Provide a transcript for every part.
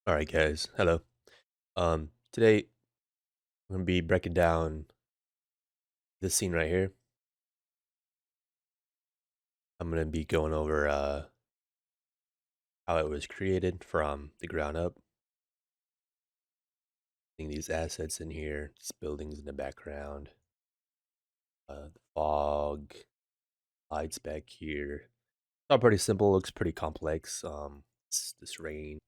All right, guys. Hello. Today I'm gonna be breaking down this scene right here. I'm gonna be going over how it was created from the ground up. Seeing these assets in here, these buildings in the background, the fog, lights back here. It's all pretty simple. Looks pretty complex. This rain,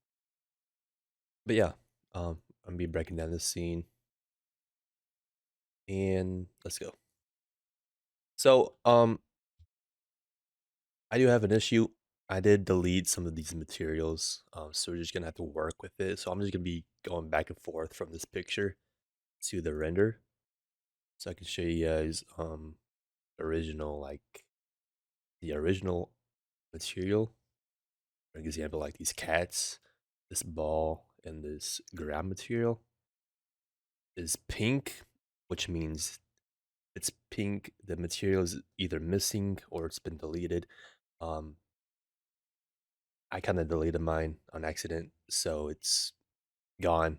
but yeah. I'm gonna be breaking down this scene, and let's go. So, I do have an issue. I did delete some of these materials, so we're just gonna have to work with it. So I'm just gonna be going back and forth from this picture to the render, so I can show you guys original the original material. For example, like these cats, this ball, and this ground material is pink, which means it's pink. The material is either missing or it's been deleted. Um, I kind of deleted mine on accident, so it's gone.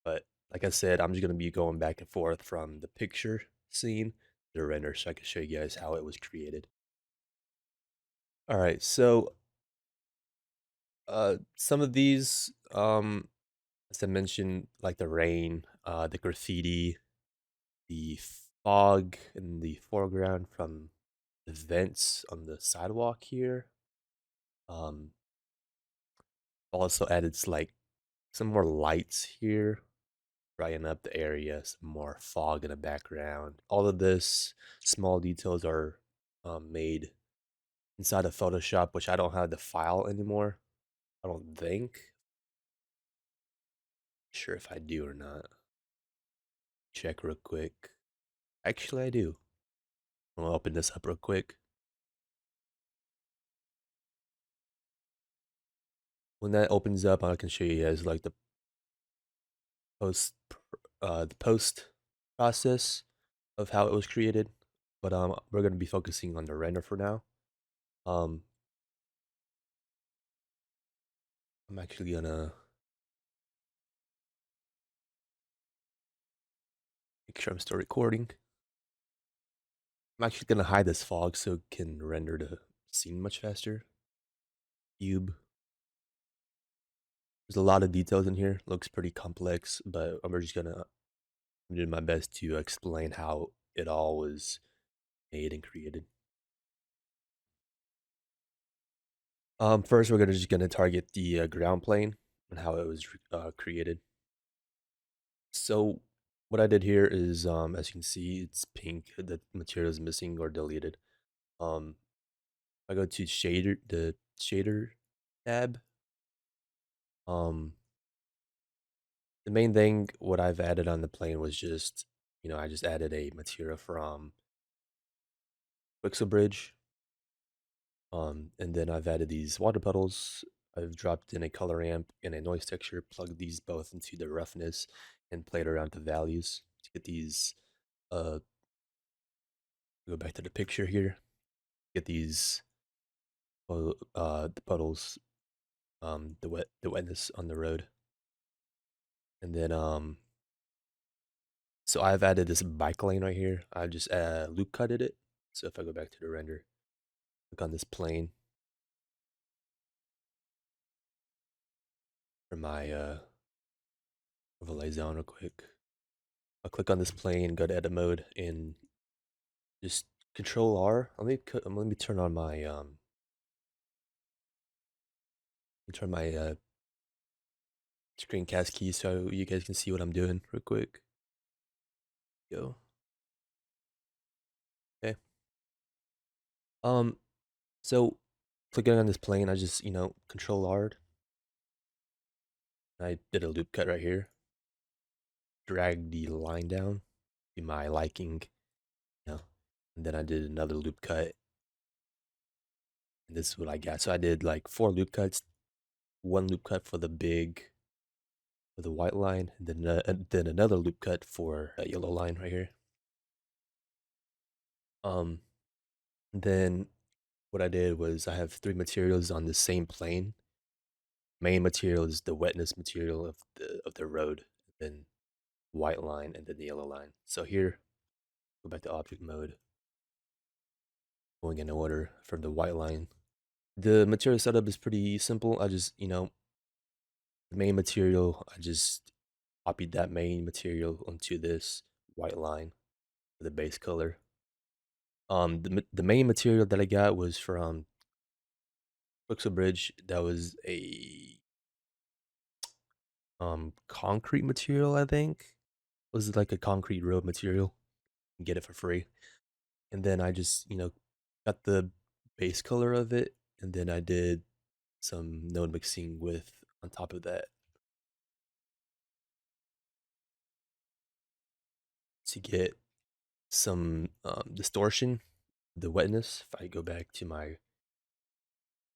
But like I said, I'm just gonna be going back and forth from the picture scene to the render so I can show you guys how it was created. All right, so some of these, as I mentioned, like the rain, the graffiti, the fog in the foreground from the vents on the sidewalk here. Um, also added like some more lights here brighten up the area, some more fog in the background. All of this small details are made inside of Photoshop, which I don't have the file anymore. I don't think. Sure if I do or not. Check real quick. Actually, I do. I'm gonna open this up real quick. When that opens up, I can show you guys like post, the post process of how it was created. But we're gonna be focusing on the render for now. Um, I'm actually gonna make sure I'm still recording. I'm actually gonna hide this fog so it can render the scene much faster. Cube. There's a lot of details in here. Looks pretty complex, but I'm doing my best to explain how it all was made and created. First we're gonna target the ground plane and how it was created. So what I did here is, as you can see, it's pink. The material is missing or deleted. Um, I go to the shader tab. Um, The main thing what I've added on the plane was just, I just added a material from Pixel Bridge. And then I've added these water puddles. I've dropped in a color amp and a noise texture, plugged these both into the roughness, and played around the values to get these. Uh, Go back to the picture here. Get these, the puddles, the wetness on the road, and then so I've added this bike lane right here. I just loop cutted it. So if I go back to the render, click on this plane for my overlay zone real quick. I'll click on this plane, go to edit mode, and just Control R. Let me turn on my screencast key so you guys can see what I'm doing real quick. Go. Okay. Um. So clicking on this plane, I just Control R. I did a loop cut right here. Drag the line down to my liking, you know, and then I did another loop cut, and this is what I got. So I did like 4 loop cuts, one loop cut for the white line, and then another loop cut for a yellow line right here. Um, then what I did was I have 3 materials on the same plane, Main material is the wetness material of the road, then white line, and then the yellow line. So here, go back to object mode, going in order from the white line. The material setup is pretty simple. I just, the main material, I just copied that main material onto this white line for the base color. The main material that I got was from Pixel Bridge. That was a concrete material, I think. It was like a concrete road material. You can get it for free. And then I just, got the base color of it, and then I did some node mixing with on top of that to get some distortion, the wetness. If I go back to my,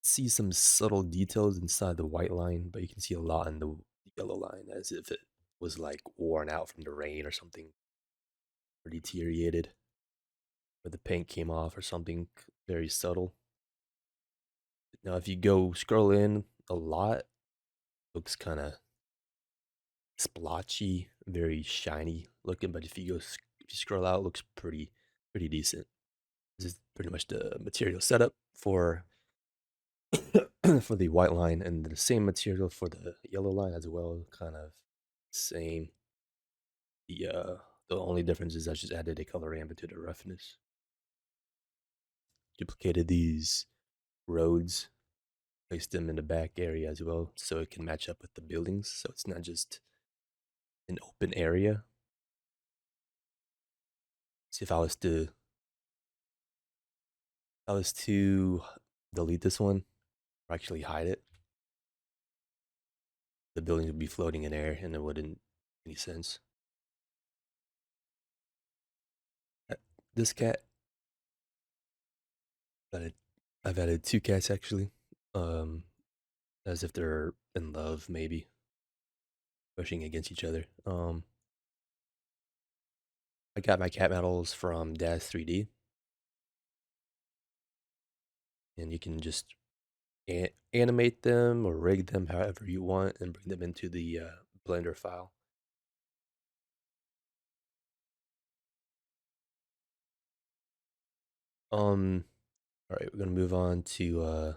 see some subtle details inside the white line, but you can see a lot in the yellow line as if it was like worn out from the rain or something, or deteriorated, or the paint came off or something very subtle. Now, if you go scroll in a lot, looks kind of splotchy, very shiny looking. But if you if you scroll out, it looks pretty decent. This is pretty much the material setup for for the white line, and the same material for the yellow line as well. Kind of same. The only difference is I just added a color ambient to the roughness. Duplicated these roads, placed them in the back area as well, so it can match up with the buildings. So it's not just an open area. See if I was to delete this one or actually hide it, the buildings would be floating in air and it wouldn't make any sense. Uh, This cat, added, I've added two cats actually, um, as if they're in love, maybe pushing against each other. I got my cat models from Daz 3D, and you can just animate them or rig them however you want and bring them into the Blender file. Um, all right, we're gonna move on to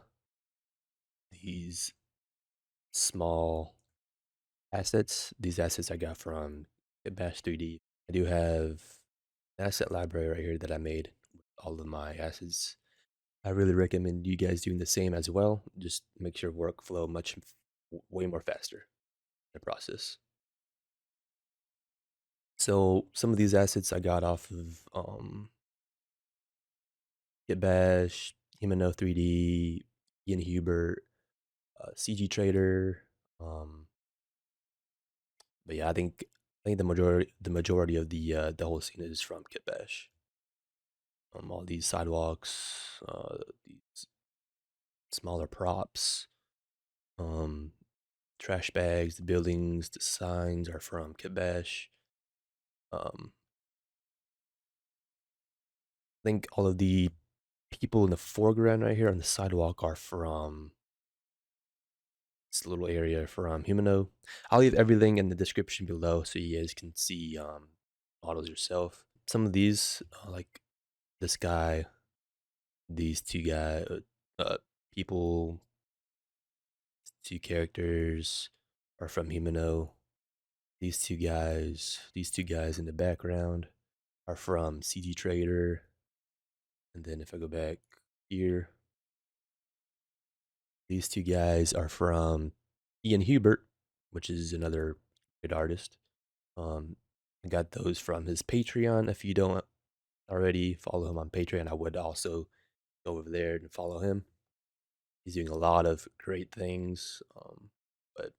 these small assets. These assets I got from kitbash 3D. I do have an asset library right here that I made with all of my assets. I really recommend you guys doing the same as well. Just makes your workflow way more faster in the process. So some of these assets I got off of kitbash, Himeno 3D, Ian Hubert, CG Trader. Um, but yeah, I think the majority of the whole scene is from kitbash. All these sidewalks, these smaller props, um, trash bags, the buildings, the signs are from kitbash. Um, I think all of the people in the foreground right here on the sidewalk are from this little area from Humano. I'll leave everything in the description below so you guys can see models yourself. Some of these, like this guy, these two guy, people, two characters are from Himeno. These two guys in the background are from CG Trader. And then if I go back here, these two guys are from Ian Hubert, which is another great artist. Um, I got those from his Patreon. If you don't already follow him on Patreon, I would also go over there and follow him. He's doing a lot of great things, but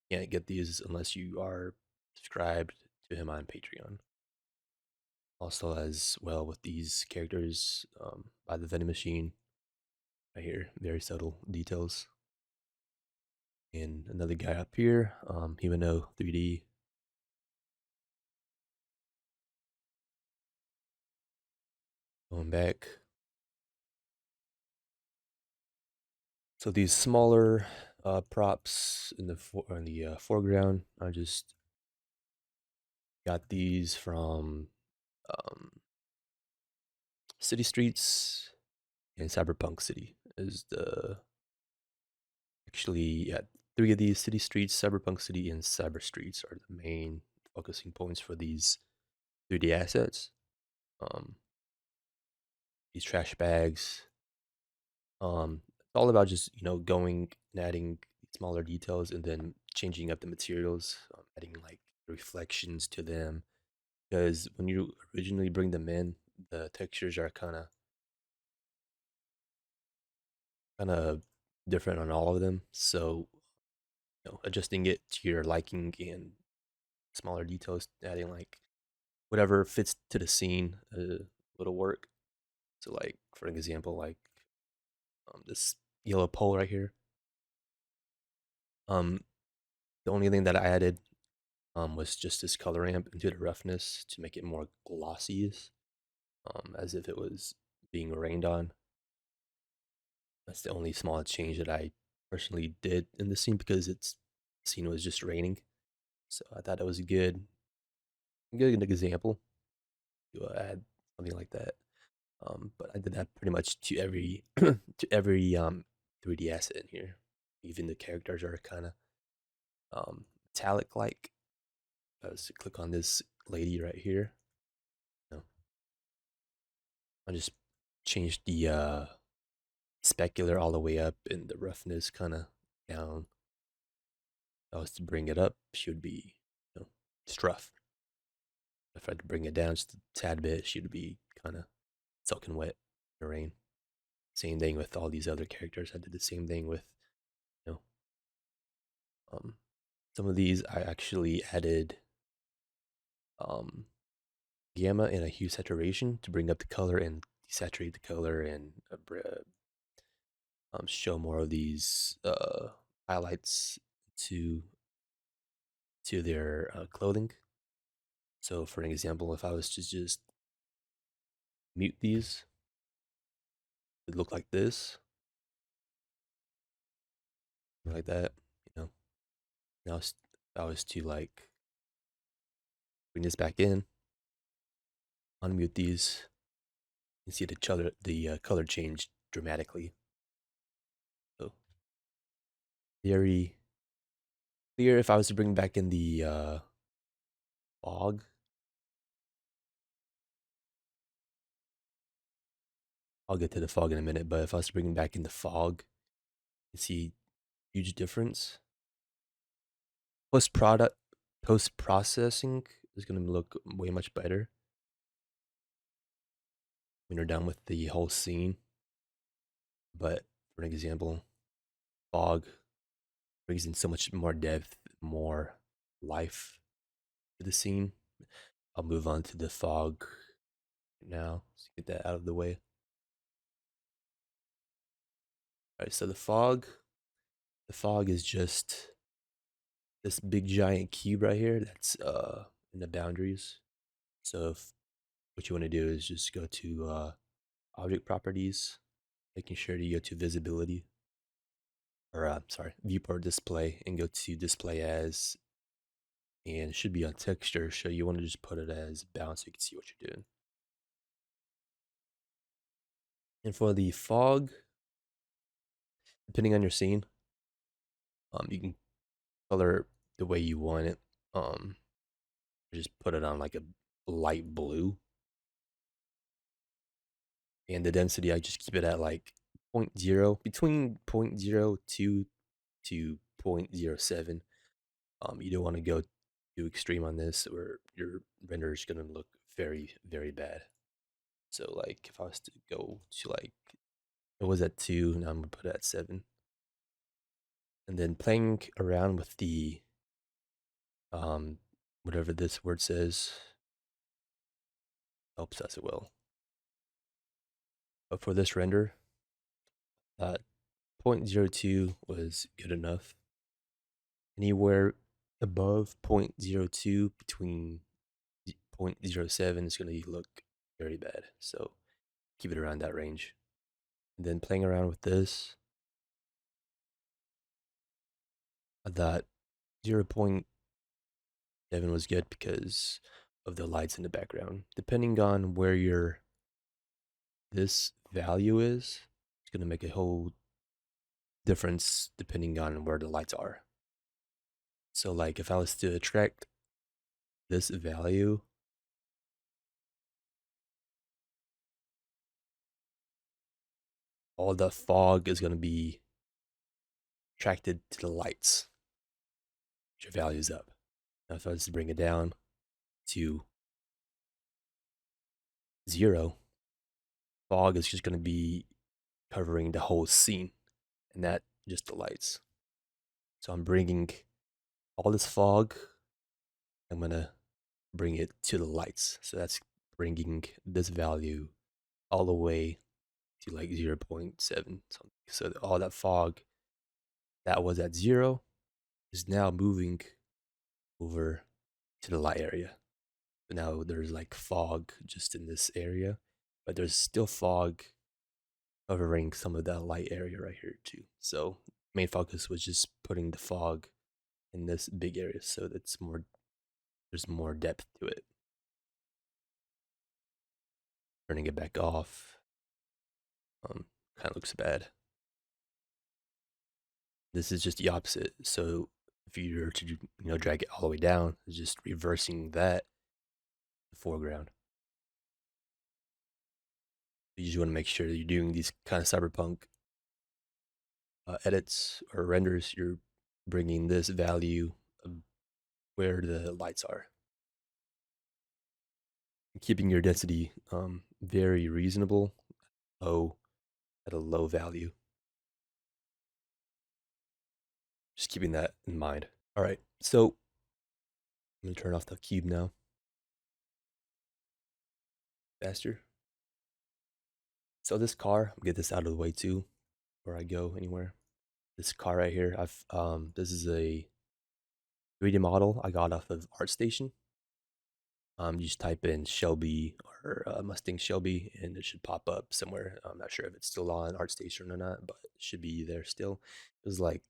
you can't get these unless you are subscribed to him on Patreon. Also, as well with these characters by the vending machine right here, very subtle details. And another guy up here, Humano 3D. Going back. So these smaller Props in the foreground. I just got these from um, City Streets and Cyberpunk City. Is the actually yeah, three of these City Streets, Cyberpunk City, and Cyber Streets are the main focusing points for these 3D assets. Um, these trash bags. It's all about just going and adding smaller details and then changing up the materials, adding like reflections to them. Because when you originally bring them in, the textures are kind of different on all of them. So adjusting it to your liking and smaller details, adding like whatever fits to the scene, little work. So like for an example, like this yellow pole right here. Um, the only thing that I added was just this color ramp into the roughness to make it more glossy, as if it was being rained on. That's the only small change that I personally did in the scene because it's scene was just raining. So I thought it was a good example to add something like that. But I did that pretty much to every to every 3D asset in here. Even the characters are kind of metallic like. I was to click on this lady right here. You know, I just changed the specular all the way up and the roughness kind of down. If I was to bring it up, she would be just rough. If I had to bring it down just a tad bit, she would be kind of soaking wet in the rain. Same thing with all these other characters. I did the same thing with you know um, some of these. I actually added um, gamma and a hue saturation to bring up the color and desaturate the color and show more of these highlights to their clothing. So, for an example, if I was to just mute these, it look like this, like that. You know, now if I was to like bring this back in, unmute these, and see the color change dramatically. So very clear. If I was to bring back in the fog, I'll get to the fog in a minute. But if I was to bring back in the fog, you see huge difference. Post product, post processing is going to look way much better when you're done with the whole scene. But for an example, fog brings in so much more depth, more life to the scene. I'll move on to the fog now. Let's get that out of the way. All right, so the fog is just this big giant cube right here that's in the boundaries. So if what you want to do is just go to object properties, making sure to go to visibility, or sorry, viewport display, and go to display as, and it should be on texture. So you want to just put it as bounce so you can see what you're doing. And for the fog, depending on your scene, you can color the way you want it. Just put it on like a light blue, and the density I just keep it at like zero point 0, between zero point 0.02 to 0.07. You don't want to go too extreme on this, or your render is gonna look very, very bad. So like if I was to go to like it was at 2, now I'm gonna put it at 7. And then playing around with the um whatever this word says helps as well. But for this render, uh 0.02 was good enough. Anywhere above zero point 0.02 between 0.07 is going to look very bad. So keep it around that range. And then playing around with this, that 0.7 was good because of the lights in the background. Depending on where your this value is, it's gonna make a whole difference depending on where the lights are. So like if I was to attract this value, all the fog is gonna be attracted to the lights, which your value is up. Now if I was to bring it down to 0, fog is just gonna be covering the whole scene and not just the lights. So I'm bringing all this fog, I'm gonna bring it to the lights. So that's bringing this value all the way to like 0.7 something. So all that fog that was at 0 is now moving over to the light area. So now there's like fog just in this area, but there's still fog covering some of that light area right here too. So main focus was just putting the fog in this big area so that's more there's more depth to it. Turning it back off kind of looks bad. This is just the opposite. So if you were to drag it all the way down, it's just reversing that the foreground. You just want to make sure that you're doing these kind of cyberpunk edits or renders. You're bringing this value of where the lights are, keeping your density very reasonable, low at a low value. Just keeping that in mind. All right, so I'm gonna turn off the cube now. Faster. So this car, I'll get this out of the way too, before I go anywhere. This car right here, this is a 3D model I got off of ArtStation. You just type in Shelby or Mustang Shelby, and it should pop up somewhere. I'm not sure if it's still on ArtStation or not, but it should be there still. It was like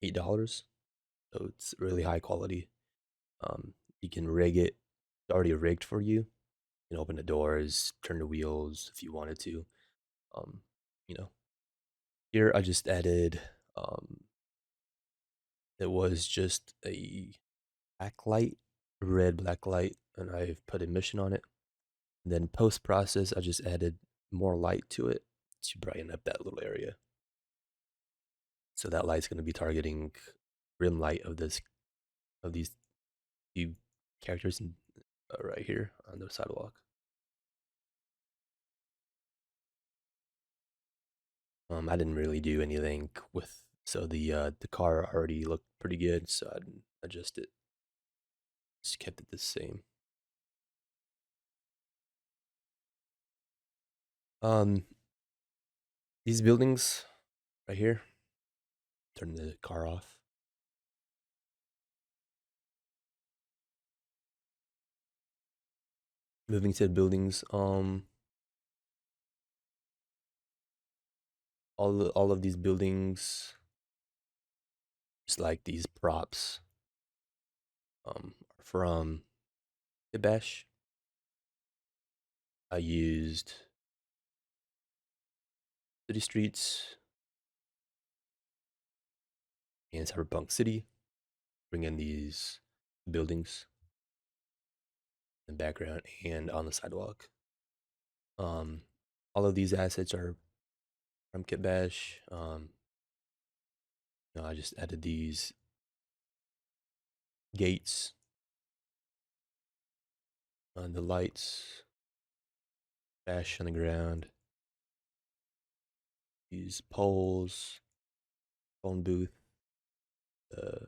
$8, so it's really high quality. You can rig it; it's already rigged for you. You can open the doors, turn the wheels if you wanted to. Um, you know, here I just added. It was just a black light, red black light, and I've put emission on it. And then post process, I just added more light to it to brighten up that little area. So that light's going to be targeting rim light of these few characters right here on the sidewalk. I didn't really do anything with so the car already looked pretty good, so I didn't adjust it. Just kept it the same. Um, these buildings right here. Turn the car off. Moving to the buildings. All of these buildings, just like these props, are from Kibash. I used City Streets and Cyberpunk City. Bring in these buildings in the background and on the sidewalk. Um, all of these assets are from Kitbash. I just added these gates on the lights, bash on the ground, these poles, phone booth, the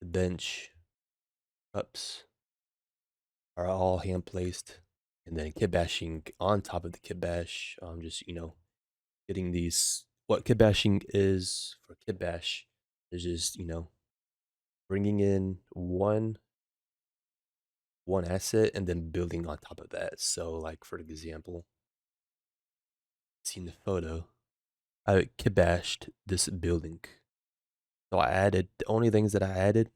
bench, cups are all hand placed, and then kit bashing on top of the kit bash. Just getting these. What kit bashing is for kit bash is just bringing in one asset and then building on top of that. So, like for example, seen the photo, I kit bashed this building. So I added the only things that I added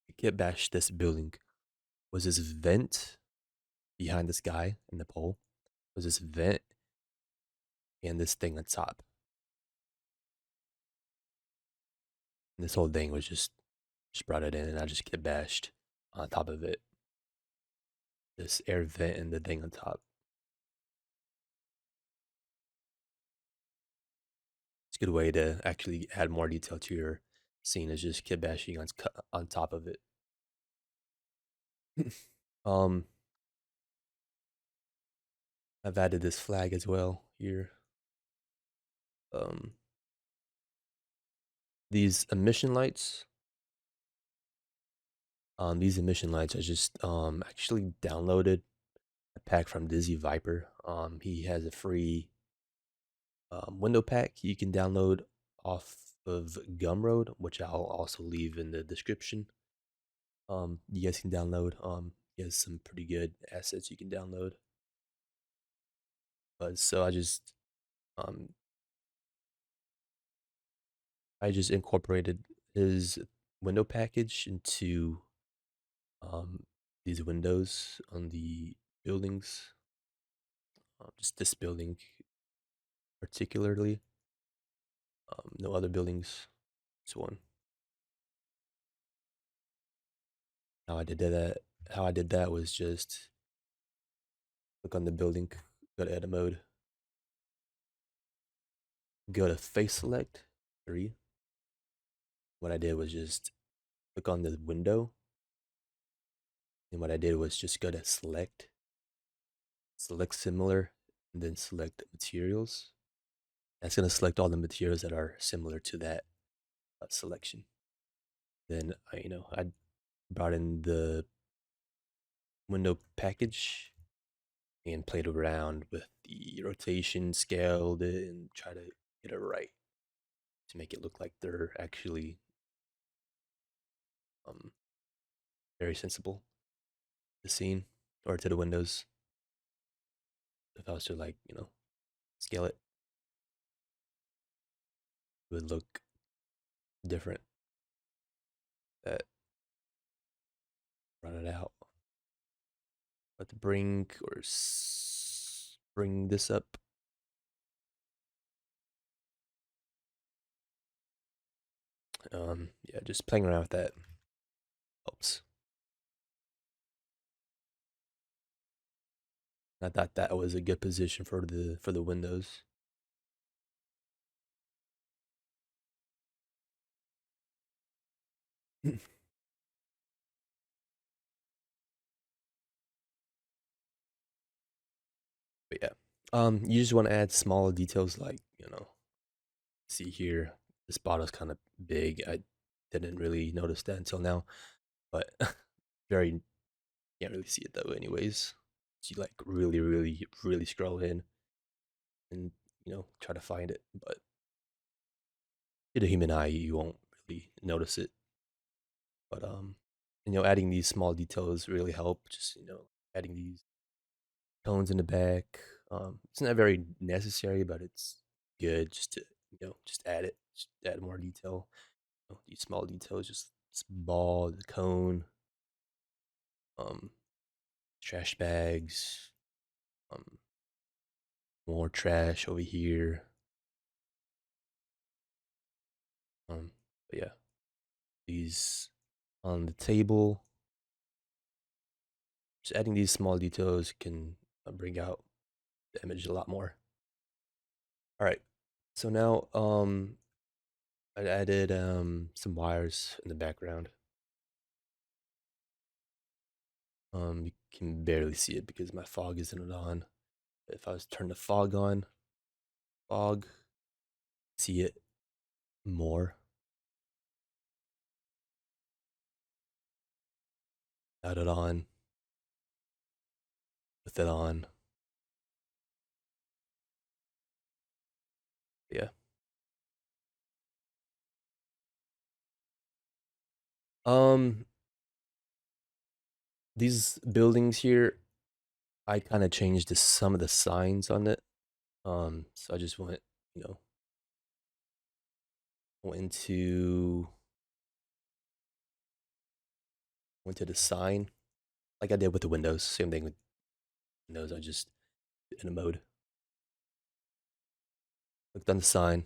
to kit bash this building was this vent behind this guy in the pole. Was this vent and this thing on top. And this whole thing was just brought it in and I just kit bashed on top of it. This air vent and the thing on top. It's a good way to actually add more detail to your scene is just kit bashing on top of it. um, I've added this flag as well here. Um, these emission lights. These emission lights I just actually downloaded a pack from Dizzy Viper. He has a free window pack you can download off of Gumroad, which I'll also leave in the description. You guys can download. He has some pretty good assets you can download. But so um I just incorporated his window package into um these windows on the buildings. Just this building particularly. No other buildings. This one. How I did that. How I did that was just click on the building, go to edit mode, go to face select 3. What I did was just click on the window, and what I did was just go to select, select similar, and then select materials. That's gonna select all the materials that are similar to that selection. Then I brought in the window package and played around with the rotation, scaled it, and try to get it right to make it look like they're actually um, very sensible to the scene or to the windows. If I was to like scale it, it would look different. That run it out. Let's bring bring this up. Yeah, just playing around with that helps. I thought that was a good position for the windows. But yeah, you just want to add small details like see here, this bottle's kind of big. I didn't really notice that until now, but very can't really see it though. Anyways, so you like really, really, really scroll in and try to find it, but to the human eye, you won't really notice it. But adding these small details really help. Just adding these tones in the back. It's not very necessary, but it's good just to just add it, just add more detail. These small details, just this ball, the cone, um, trash bags, um, more trash over here. But yeah, these on the table. Just adding these small details can bring out the image a lot more. All right, so now I added some wires in the background. You can barely see it because my fog isn't on. If I was to turn the fog on, fog, see it more. Add it on, with it on. Yeah. Um, these buildings here, I kind of changed some of the signs on it. So I just went, went into Went to the sign, like I did with the windows. Same thing with windows. I just in a mode. Clicked on the sign.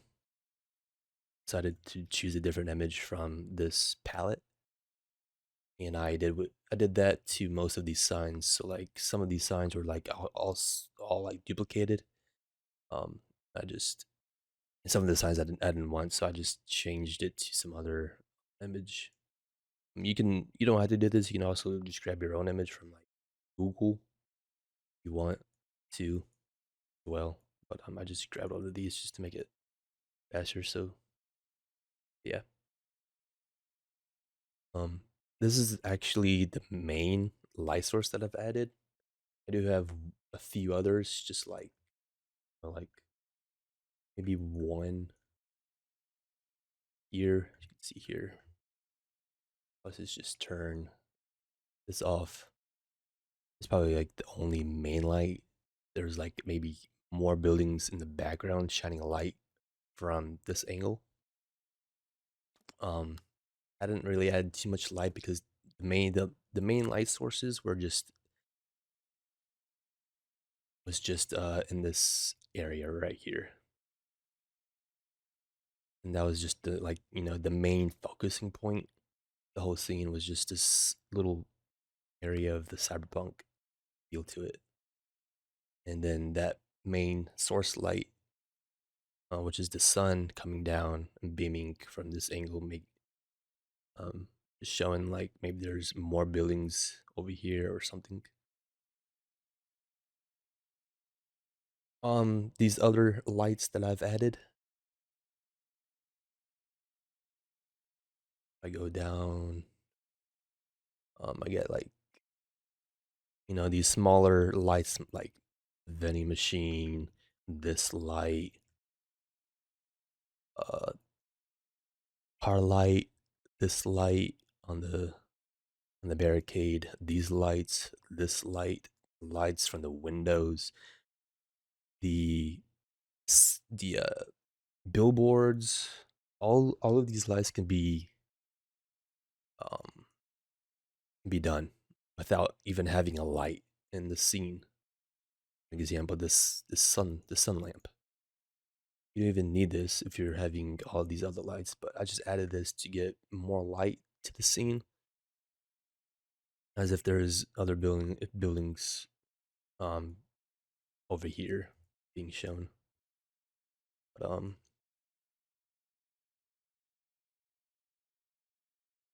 Decided to choose a different image from this palette, and I did that to most of these signs. So like some of these signs were like all like duplicated. Um, I just some of the signs I didn't want, so I just changed it to some other image. You don't have to do this. You can also just grab your own image from like Google if you want to. Well, but I just grabbed all of these just to make it faster. So yeah, um, this is actually the main light source that I've added. I do have a few others, just like maybe one here. You can see here. Let's just turn this off. It's probably like the only main light. There's like maybe more buildings in the background shining a light from this angle. Um, I didn't really add too much light because the main light sources was just in this area right here, and that was just the like the main focusing point. The whole scene was just this little area of the cyberpunk feel to it, and then that main source light, which is the sun coming down and beaming from this angle, make um showing like maybe there's more buildings over here or something. These other lights that I've added, I go down, I get like these smaller lights like vending machine, this light, uh car light, this light on the barricade, these lights, this light, lights from the windows, the the billboards. All of these lights can um be done without even having a light in the scene. For example, the sun lamp. You don't even need this if you're having all these other lights, but I just added this to get more light to the scene, as if there's other buildings um over here being shown. But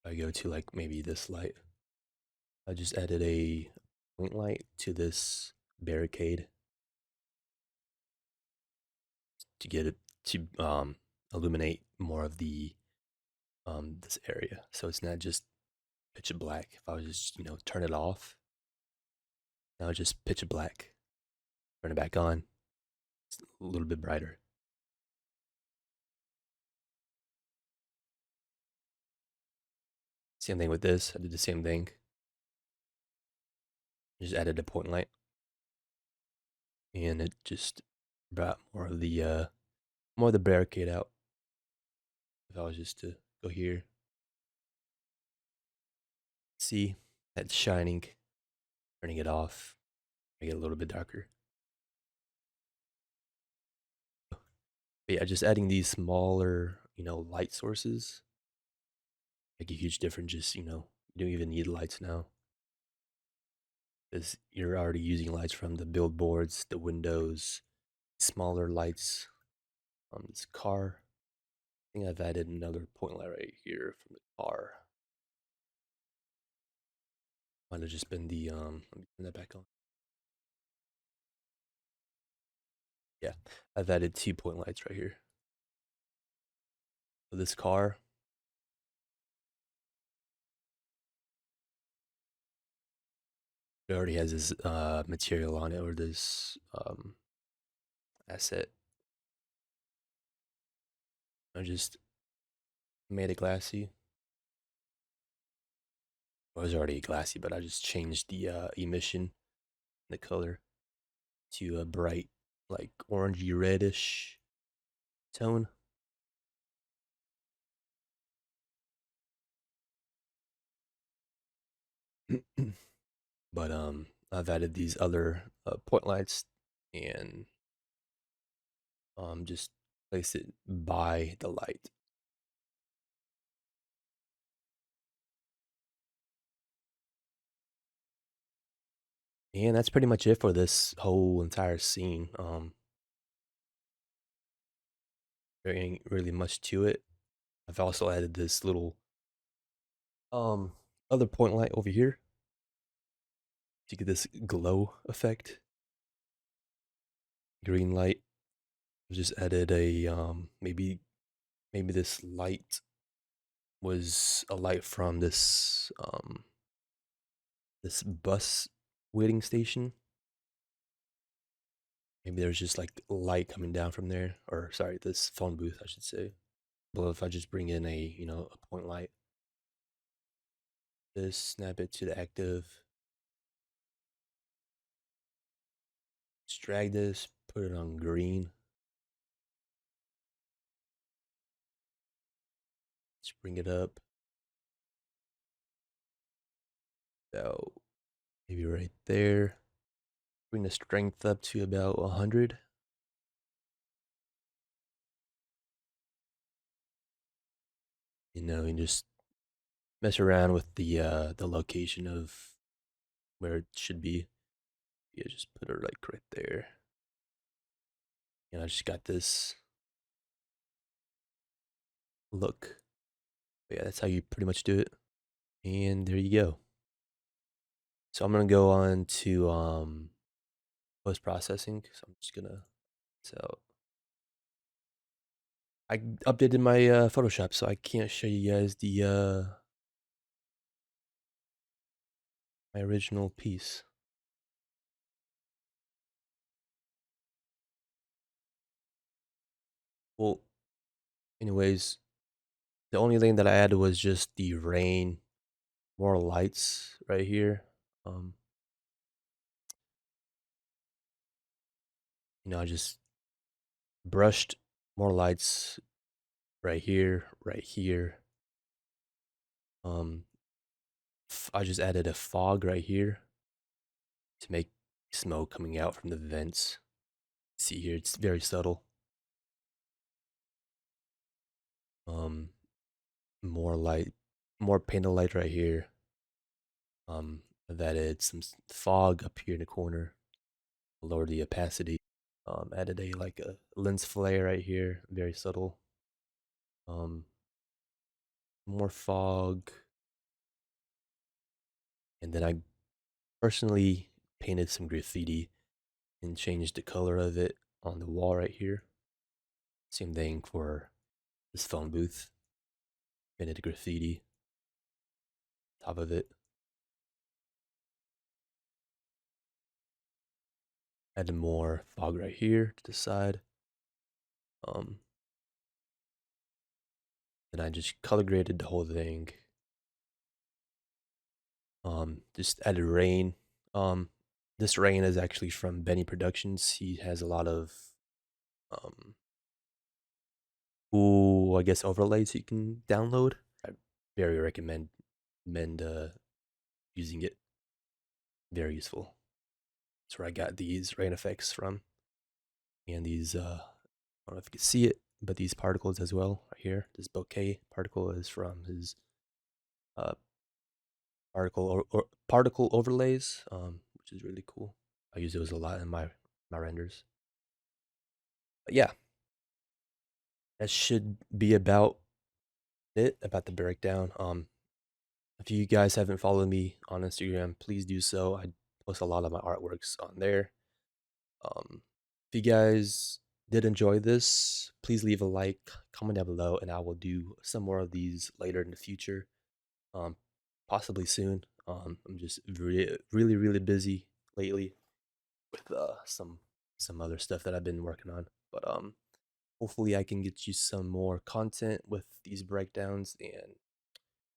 I go to like maybe this light. I just added a point light to this barricade to get it to illuminate more of the this area, so it's not just pitch black. If I was just turn it off, now it's just pitch black. Turn it back on, it's a little bit brighter. Same thing with this. I did the same thing. Just added a point light, and it just brought more of the barricade out. If I was just to go here, see that's shining, turning it off, make it a little bit darker. But yeah, just adding these smaller, light sources make a huge difference. Just you don't even need lights now because you're already using lights from the billboards, the windows, smaller lights on this car. I think I've added another point light right here from the car. Might have just been the let me turn that back on. Yeah, I've added 2 point lights right here. So this car, it already has this material on it, or this asset. I just made it glassy. Well, it was already glassy, but I just changed the emission, the color, to a bright, like orangey reddish tone. But I've added these other point lights and just place it by the light. And that's pretty much it for this whole entire scene. There ain't really much to it. I've also added this little um other point light over here to get this glow effect. Green light. I just added a maybe this light was a light from this bus waiting station. Maybe there's just like light coming down from there, or sorry, this phone booth, I should say. But if I just bring in a point light, this snap it to the active, just drag this, put it on green, just bring it up, about maybe right there. Bring the strength up to about 100. And just mess around with the location of where it should be. Yeah, just put it like right there. I just got this look. But yeah, that's how you pretty much do it. And there you go. So I'm gonna go on to post processing. So I'm just gonna so I updated my Photoshop, so I can't show you guys the my original piece. Well, anyways, the only thing that I added was just the rain, more lights right here. Um, I just brushed more lights right here, right here. Um, I just added a fog right here to make smoke coming out from the vents. See here, it's very subtle. Um, more light, more painted light right here. I've added some fog up here in the corner, lower the opacity. Added a lens flare right here, very subtle. Um, more fog, and then I personally painted some graffiti and changed the color of it on the wall right here. Same thing for this phone booth. Painted graffiti top of it. Added more fog right here to the side. Um, then I just color graded the whole thing. Just added rain. This rain is actually from Benny Productions. He has a lot of um cool, I guess, overlays you can download. I very recommend using it. Very useful. That's where I got these rain effects from, and these I don't know if you can see it, but these particles as well right here. This bouquet particle is from his uh particle overlays, which is really cool. I use those a lot in my renders. But yeah, that should be about it about the breakdown. If you guys haven't followed me on Instagram, please do so. I post a lot of my artworks on there. If you guys did enjoy this, please leave a like, comment down below, and I will do some more of these later in the future. Um, Possibly soon. I'm just really busy lately with some other stuff that I've been working on. But hopefully I can get you some more content with these breakdowns. And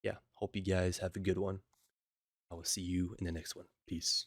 yeah, hope you guys have a good one. I will see you in the next one. Peace.